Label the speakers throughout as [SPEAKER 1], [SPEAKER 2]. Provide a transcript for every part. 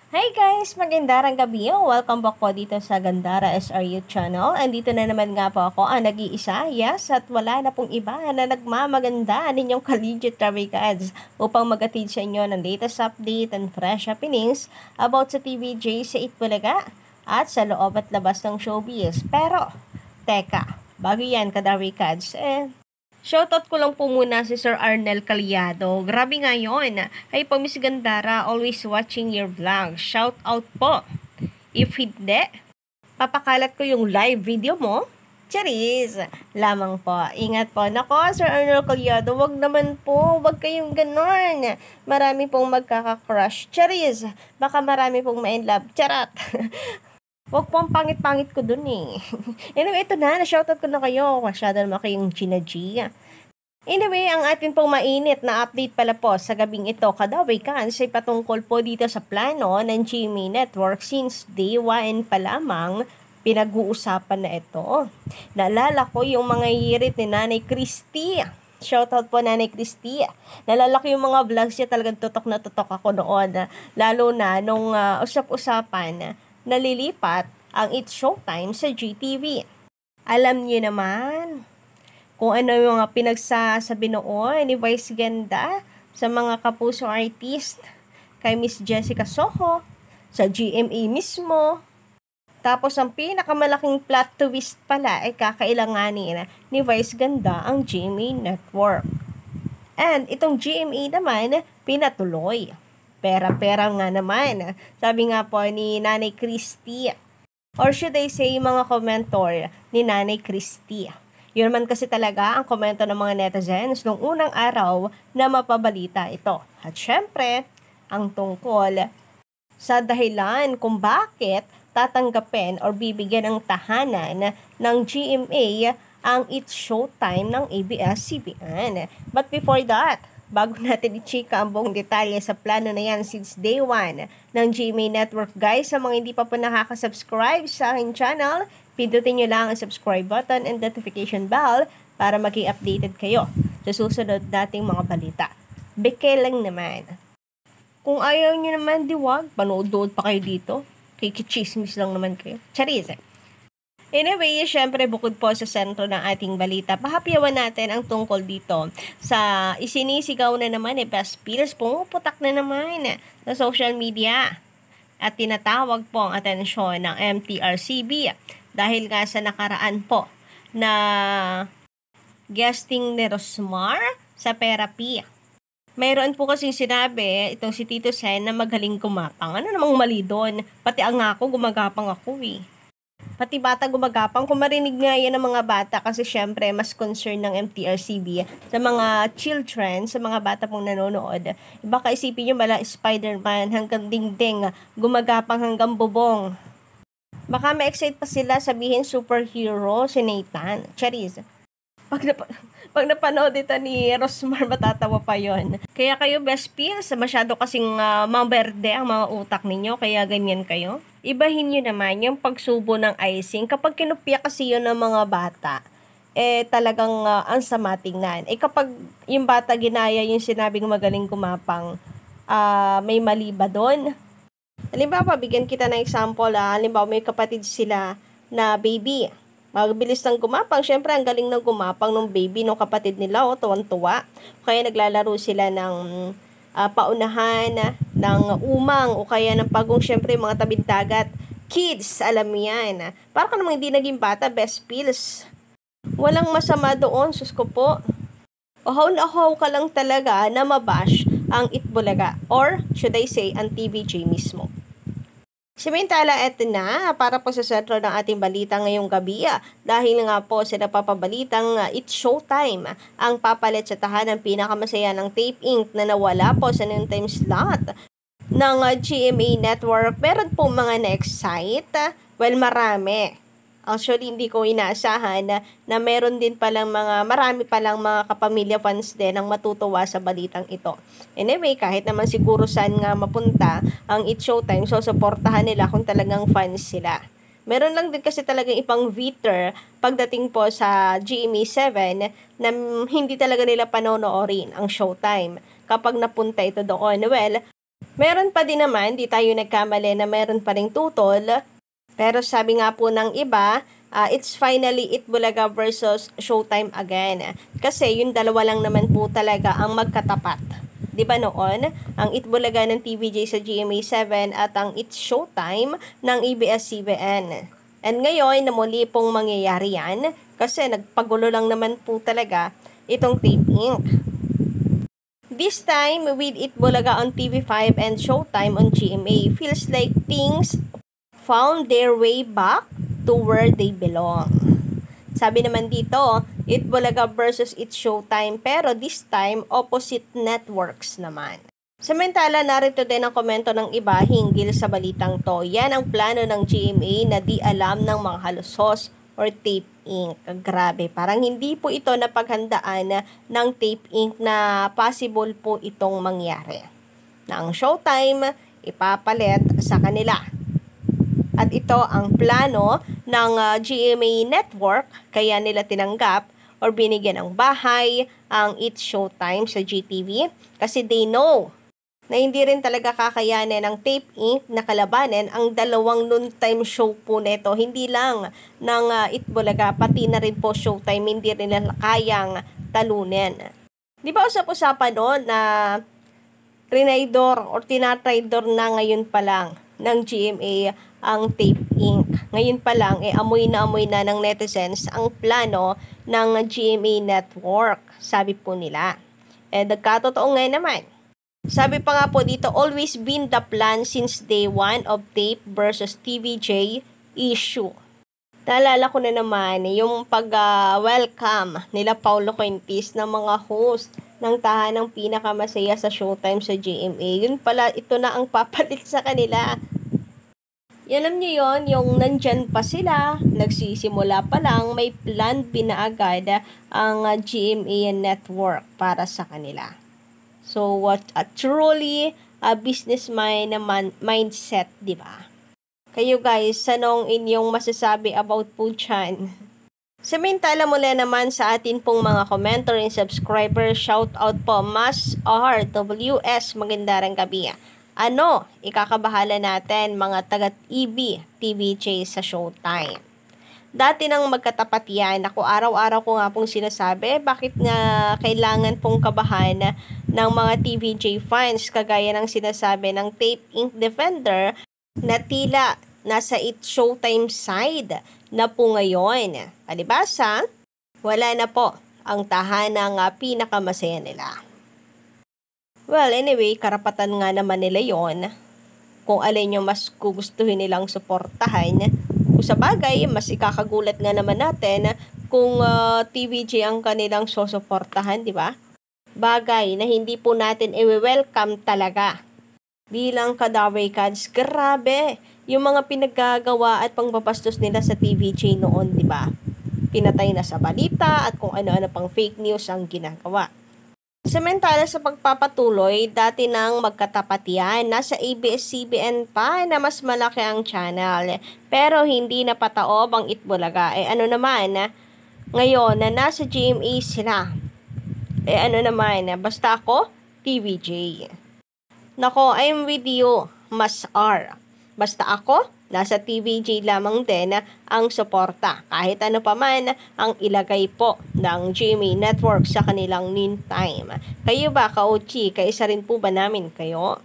[SPEAKER 1] Hi guys! Magandang gabi. Welcome back po dito sa Gandara SRU channel. Andito na naman nga po ako, ang nag-iisa. Yes, at wala na pong iba na nagmamaganda ninyong collegiate traffic guides upang mag-atid sa inyo ng latest update and fresh happenings about sa TVJ sa Itbulaga at sa loob at labas ng showbiz. Pero, teka, bago yan ka-traffic guides, shoutout ko lang po muna si Sir Arnel Caliado. Grabe nga yun. Ay po, Miss Gandara, always watching your vlog. Shoutout po. If hindi, papakalat ko yung live video mo. Charis! Lamang po. Ingat po. Nako, Sir Arnel Caliado, wag naman po. Wag kayong ganon. Marami pong magkaka-crush. Charis! Baka marami pong ma-inlove. Charat! Wag po ang pangit-pangit ko dun eh. Anyway, ito na. Na-shoutout ko na kayo. Masyado naman kayong Gina G. Anyway, ang atin pong mainit na update pala po sa gabing ito, kadaway kan ay patungkol po dito sa plano ng GMA Network since day 1 pa lamang pinag-uusapan na ito. Naalala ko yung mga hirit ni Nanay Christy. Shoutout po Nanay Christy. Naalala ko yung mga vlogs niya, talagang tutok na tutok ako noon. Lalo na nung usap-usapan nalilipat ang It's Showtime sa GTV. Alam niyo naman kung ano yung mga pinagsasabi noon ni Vice Ganda sa mga kapuso artist kay Miss Jessica Soho, sa GMA mismo. Tapos ang pinakamalaking plot twist pala ay kakailanganin ni Vice Ganda ang GMA Network. And itong GMA naman pinatuloy. Pera-pera nga naman. Sabi nga po ni Nanay Christy, or should I say mga komentor ni Nanay Christy. Yun naman kasi talaga ang komento ng mga netizens nung unang araw na mapabalita ito. At syempre, ang tungkol sa dahilan kung bakit tatanggapin or bibigyan ng tahanan ng GMA ang It's Showtime ng ABS-CBN. But before that, bago natin i-chika ang buong detalye sa plano na yan since day 1 ng GMA Network, guys, sa mga hindi pa po nakaka-subscribe sa aking channel, pindutin nyo lang ang subscribe button and notification bell para maging updated kayo sa susunod dating mga balita. Beke lang naman. Kung ayaw nyo naman, diwag, panood-dood pa kayo dito. Kikichismis lang naman kayo. Charis. Anyway, syempre bukod po sa sentro ng ating balita, pahapyawan natin ang tungkol dito sa isinisigaw na naman Best Pills, pumuputak na naman sa social media at tinatawag po ang atensyon ng MTRCB dahil nga sa nakaraan po na guesting ni Rosmar sa Therapy. Mayroon po kasing sinabi itong si Tito Sen na magaling gumapang. Ano namang mali doon? Pati ang ako, gumagapang ako eh. Pati bata gumagapang, kung marinig nga yan ng mga bata kasi syempre mas concern ng MTRCB sa mga children, sa mga bata pong nanonood. Baka isipin nyo mala Spider-Man hanggang dingding, gumagapang hanggang bubong. Baka ma-excite pa sila sabihin superhero si Nathan. Charis. Pag napanood ito ni Rosmar, matatawa pa yon. Kaya kayo Best Pills, masyado kasing maberde ang mga utak ninyo, kaya ganyan kayo. Ibahin nyo naman yung pagsubo ng icing. Kapag kinupya kasi yun ng mga bata, talagang ang sama tingnan. Kapag yung bata ginaya yung sinabing magaling gumapang, may mali ba doon? Halimbawa, bigyan kita ng example, halimbawa may kapatid sila na baby. Magbilis ng gumapang. Syempre, ang galing ng gumapang ng baby, ng kapatid nila, tuwang-tuwa. Kaya naglalaro sila ng paunahan, ng umang, o kaya ng pagong, syempre, mga tabing-dagat. Kids, alam yan. Para ka namang hindi naging bata, Best Pills. Walang masama doon, sus ko po. Uhaw na uhaw ka lang talaga na mabash ang Itbulaga, or should I say, ang TVJ mismo. Samantala, eto na, para po sa sentro ng ating balita ngayong gabi, dahil nga po sa napapabalitang It's Showtime, ang papalit sa tahanan pinakamasaya ng Tape Inc. na nawala po sa noontime slot ng GMA Network. Meron po mga na-excite, well, marami. Actually, hindi ko inaasahan na meron din palang marami palang mga kapamilya fans din ang matutuwa sa balitang ito. Anyway, kahit naman siguro saan nga mapunta ang It's Showtime, so supportahan nila kung talagang fans sila. Meron lang din kasi talagang ipang Vitter pagdating po sa GMA 7 na hindi talaga nila panonoorin ang Showtime kapag napunta ito doon. Well, Meron pa din naman, di tayo nagkamali na meron pa ring tutol. Pero sabi nga po ng iba, it's finally Itbulaga versus Showtime again. Kasi yung dalawa lang naman po talaga ang magkatapat. Di ba noon? Ang Itbulaga ng TVJ sa GMA7 at ang It's Showtime ng ABS-CBN. And ngayon, na muli pong mangyayari yan kasi nagpagulo lang naman po talaga itong Tape Inc. This time, with Itbulaga on TV5 and Showtime on GMA, feels like things found their way back to where they belong. Sabi naman dito, Itbulaga versus It's Showtime, pero this time, opposite networks naman. Samantala, narito din ang komento ng iba hinggil sa balitang to. Yan ang plano ng GMA na di alam ng mga halusos or Tape Inc. Grabe, parang hindi po ito napaghandaan ng Tape Inc. na possible po itong mangyari. Na ang Showtime ipapalit sa kanila. At ito ang plano ng GMA Network, kaya nila tinanggap or binigyan ng bahay ang It's Showtime sa GTV kasi they know na hindi rin talaga kakayanin ng Tape Inc. na kalabanin ang dalawang noontime show po nito. Hindi lang ng Itbulaga, pati na rin po Showtime, hindi rin nila kayang talunin. Di ba usap-usapan noon na trinaydor or tinatraydor na ngayon pa lang ng GMA ang Tape Inc. Ngayon pa lang, amoy na ng netizens ang plano ng GMA Network, sabi po nila. Nagkatotoo ngayon naman. Sabi pa nga po dito, always been the plan since day one of Tape versus TVJ issue. Naalala ko na naman yung pag-welcome nila Paulo Quintis ng mga host ng tahanang pinakamasaya sa Showtime sa GMA. Yun pala, ito na ang papalit sa kanila. Alam niyo yon, yung nandyan pa sila, nagsisimula pa lang, may plan binaagad ang GMA Network para sa kanila. So, what a truly business mindset, di ba? Kayo guys, anong inyong masasabi about po dyan? Samantala mula naman sa atin pong mga commenter and subscriber, shout out po, Mas RWS, magandang gabi. Ano, ikakabahala natin mga taga-EB, TVJ sa Showtime. Dati nang magkatapat yan, ako araw-araw ko nga pong sinasabi, bakit nga kailangan pong kabahan ng mga TVJ fans, kagaya ng sinasabi ng Tape Inc. Defender, na tila nasa It's Showtime side na po ngayon. Palibasa, wala na po ang tahanang pinakamasaya nila. Well, anyway, karapatan nga naman nila yon kung alin yung mas gugustuhin nilang suportahan. Kung sa bagay, mas ikakagulat nga naman natin kung TVJ ang kanilang susuportahan, di ba? Bagay na hindi po natin i-welcome talaga. Bilang Kadaway Cats, grabe yung mga pinaggagawa at pangbabastos nila sa TVJ noon, di ba? Pinatay na sa balita at kung ano-ano pang fake news ang ginagawa. Samantala sa pagpapatuloy, dati nang magkatapat yan, nasa ABS-CBN pa na mas malaki ang channel. Pero hindi na pataob ang Itbulaga. Ano naman, ngayon na nasa GMA sila. Ano naman, basta ako, TVJ. Nako, I'm with you, Mas R. Basta ako, nasa TVJ lamang din ang suporta. Kahit ano pa man ang ilagay po ng GMA Network sa kanilang noontime. Kayo ba, ka-OG? Kaisa rin po ba namin kayo?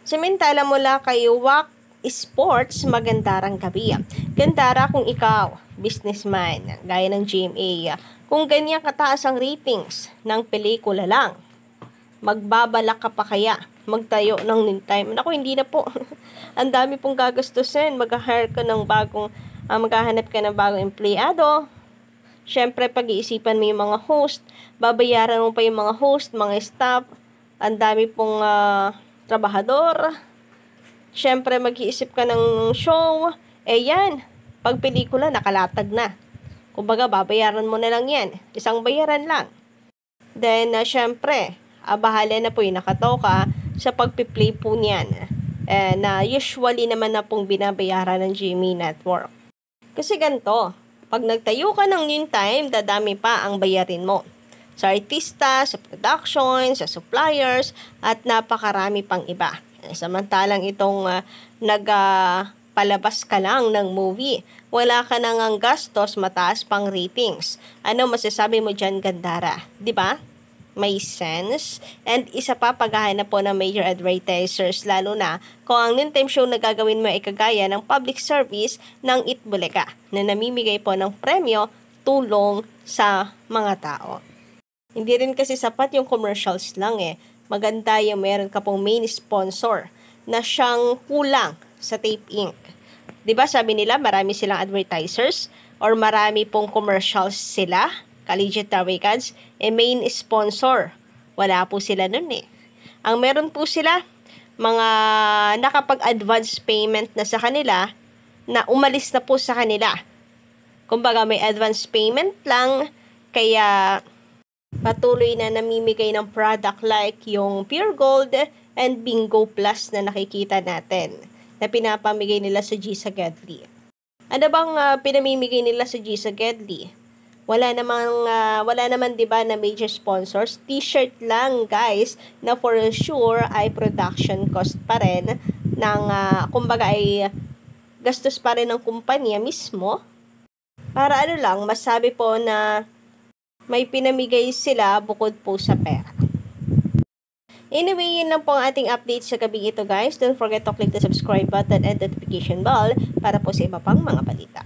[SPEAKER 1] Samantala mula kay Wak Sports, magandarang gabi. Gandara kung ikaw, businessman, gaya ng GMA, kung ganyan kataas ang ratings ng pelikula lang, magbabalak ka pa kaya magtayo ng noontime? Naku, hindi na po. Ang dami pong gagastusin. Mag-hire ka ng bagong, maghahanap ka ng bagong empleyado. Siyempre, pag-iisipan mo yung mga host. Babayaran mo pa yung mga host, mga staff. Ang dami pong trabahador. Siyempre, mag-iisip ka ng show. Yan, pag pelikula, nakalatag na. Kumbaga, babayaran mo na lang yan. Isang bayaran lang. Then, siyempre, bahala na po yung nakatoka sa pagpiplay po niyan. Na usually naman na pong binabayaran ng GMA Network. Kasi ganito, pag nagtayo ka ng noontime, dadami pa ang bayarin mo. sa artista, sa production, sa suppliers, at napakarami pang iba. Samantalang itong palabas ka lang ng movie, wala ka nang ang gastos, mataas pang ratings. Ano masasabi mo dyan, Gandara? 'Di ba? May sense. And isa pa, paghahanap po ng major advertisers, lalo na kung ang noontime show na gagawin mo ay kagaya ng public service ng Itbulaga, na namimigay po ng premyo, tulong sa mga tao. Hindi rin kasi sapat yung commercials lang eh. Maganda yung meron ka pong main sponsor na siyang kulang sa Tape Inc. 'Di ba sabi nila marami silang advertisers or marami pong commercials sila, Collegiate Tarwicans, main sponsor. Wala po sila nun eh. Ang meron po sila, mga nakapag-advance payment na sa kanila, na umalis na po sa kanila. Kumbaga may advance payment lang, kaya patuloy na namimigay ng product like yung Pure Gold and Bingo Plus na nakikita natin, na pinapamigay nila sa Gisa Gedli. Ano bang pinamimigay nila sa Gisa Gedli? Wala naman 'di ba na major sponsors. T-shirt lang, guys, na for sure ay production cost pa rin ng kumbaga ay gastos pa rin ng kumpanya mismo. Para ano lang, masabi po na may pinamigay sila bukod po sa pera. Anyway, yun lang po ang ating update sa gabi ito, guys. Don't forget to click the subscribe button and notification bell para po sa iba pang mga balita.